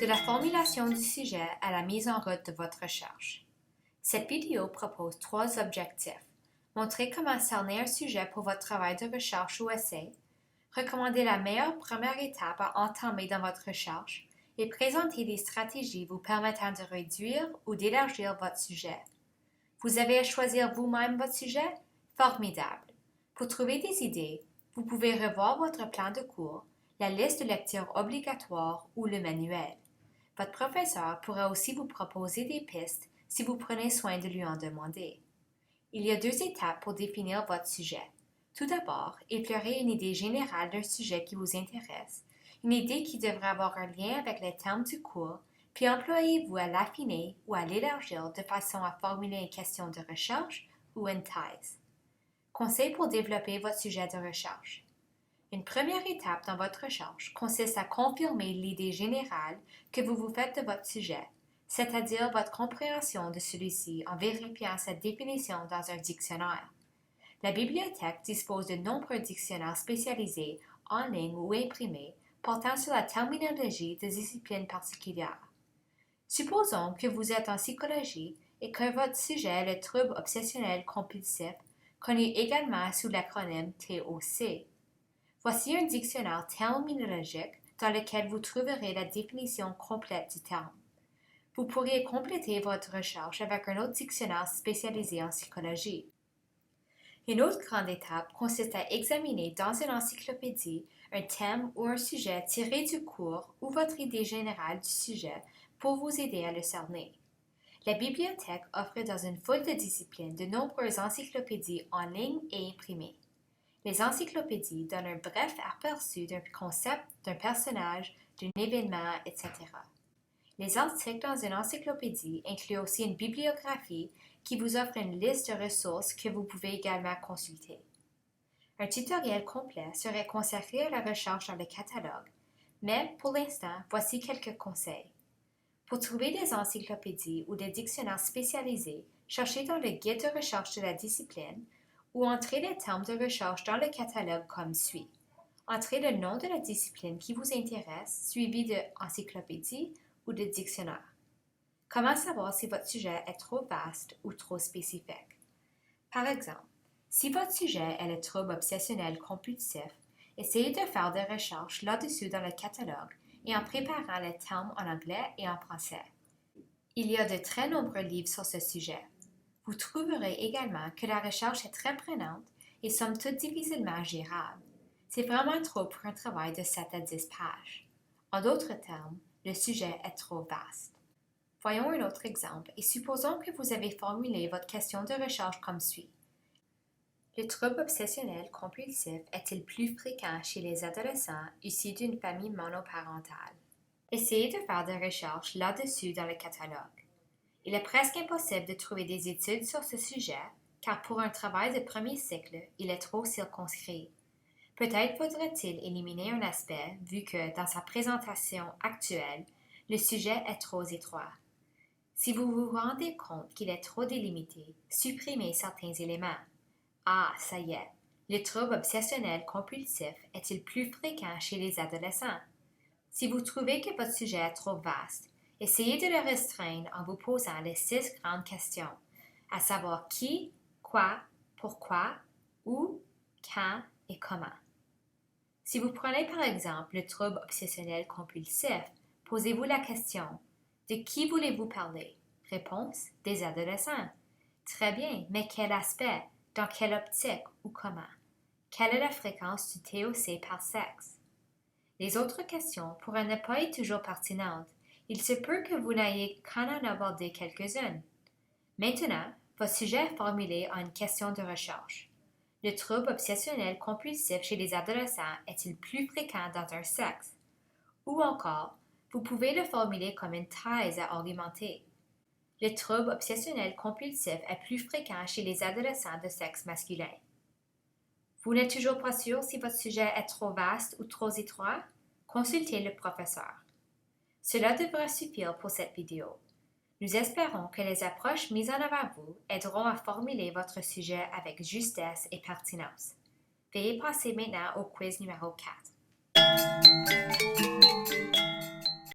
De la formulation du sujet à la mise en route de votre recherche. Cette vidéo propose 3 objectifs. Montrer comment cerner un sujet pour votre travail de recherche ou essai, recommander la meilleure première étape à entamer dans votre recherche et présenter des stratégies vous permettant de réduire ou d'élargir votre sujet. Vous avez à choisir vous-même votre sujet? Formidable! Pour trouver des idées, vous pouvez revoir votre plan de cours, la liste de lectures obligatoires ou le manuel. Votre professeur pourra aussi vous proposer des pistes si vous prenez soin de lui en demander. Il y a 2 étapes pour définir votre sujet. Tout d'abord, effleurez une idée générale d'un sujet qui vous intéresse, une idée qui devrait avoir un lien avec les termes du cours, puis employez-vous à l'affiner ou à l'élargir de façon à formuler une question de recherche ou une thèse. Conseil pour développer votre sujet de recherche. Une première étape dans votre recherche consiste à confirmer l'idée générale que vous vous faites de votre sujet, c'est-à-dire votre compréhension de celui-ci en vérifiant sa définition dans un dictionnaire. La bibliothèque dispose de nombreux dictionnaires spécialisés, en ligne ou imprimés, portant sur la terminologie de disciplines particulières. Supposons que vous êtes en psychologie et que votre sujet est le trouble obsessionnel compulsif, connu également sous l'acronyme TOC. Voici un dictionnaire terminologique dans lequel vous trouverez la définition complète du terme. Vous pourriez compléter votre recherche avec un autre dictionnaire spécialisé en psychologie. Une autre grande étape consiste à examiner dans une encyclopédie un thème ou un sujet tiré du cours ou votre idée générale du sujet pour vous aider à le cerner. La bibliothèque offre dans une foule de disciplines de nombreuses encyclopédies en ligne et imprimées. Les encyclopédies donnent un bref aperçu d'un concept, d'un personnage, d'un événement, etc. Les articles dans une encyclopédie incluent aussi une bibliographie qui vous offre une liste de ressources que vous pouvez également consulter. Un tutoriel complet serait consacré à la recherche dans le catalogue, mais pour l'instant, voici quelques conseils. Pour trouver des encyclopédies ou des dictionnaires spécialisés, cherchez dans le guide de recherche de la discipline ou entrez les termes de recherche dans le catalogue comme suit. Entrez le nom de la discipline qui vous intéresse, suivi de encyclopédie ou de dictionnaire. Comment savoir si votre sujet est trop vaste ou trop spécifique? Par exemple, si votre sujet est le trouble obsessionnel compulsif, essayez de faire des recherches là-dessus dans le catalogue et en préparant les termes en anglais et en français. Il y a de très nombreux livres sur ce sujet. Vous trouverez également que la recherche est très prenante et somme toute difficilement gérable. C'est vraiment trop pour un travail de 7 à 10 pages. En d'autres termes, le sujet est trop vaste. Voyons un autre exemple et supposons que vous avez formulé votre question de recherche comme suit. Le trouble obsessionnel compulsif est-il plus fréquent chez les adolescents issus d'une famille monoparentale? Essayez de faire des recherches là-dessus dans le catalogue. Il est presque impossible de trouver des études sur ce sujet, car pour un travail de premier cycle, il est trop circonscrit. Peut-être faudrait-il éliminer un aspect, vu que, dans sa présentation actuelle, le sujet est trop étroit. Si vous vous rendez compte qu'il est trop délimité, supprimez certains éléments. Ah, ça y est, le trouble obsessionnel compulsif est-il plus fréquent chez les adolescents? Si vous trouvez que votre sujet est trop vaste, essayez de le restreindre en vous posant les 6 grandes questions, à savoir qui, quoi, pourquoi, où, quand et comment. Si vous prenez par exemple le trouble obsessionnel compulsif, posez-vous la question « De qui voulez-vous parler? » Réponse « Des adolescents. » Très bien, mais quel aspect? Dans quelle optique ou comment? Quelle est la fréquence du TOC par sexe? Les autres questions pourraient ne pas être toujours pertinentes. Il se peut que vous n'ayez qu'à en aborder quelques-unes. Maintenant, votre sujet est formulé en une question de recherche. Le trouble obsessionnel compulsif chez les adolescents est-il plus fréquent dans un sexe? Ou encore, vous pouvez le formuler comme une thèse à argumenter. Le trouble obsessionnel compulsif est plus fréquent chez les adolescents de sexe masculin. Vous n'êtes toujours pas sûr si votre sujet est trop vaste ou trop étroit? Consultez le professeur. Cela devrait suffire pour cette vidéo. Nous espérons que les approches mises en avant vous aideront à formuler votre sujet avec justesse et pertinence. Veuillez passer maintenant au quiz numéro 4.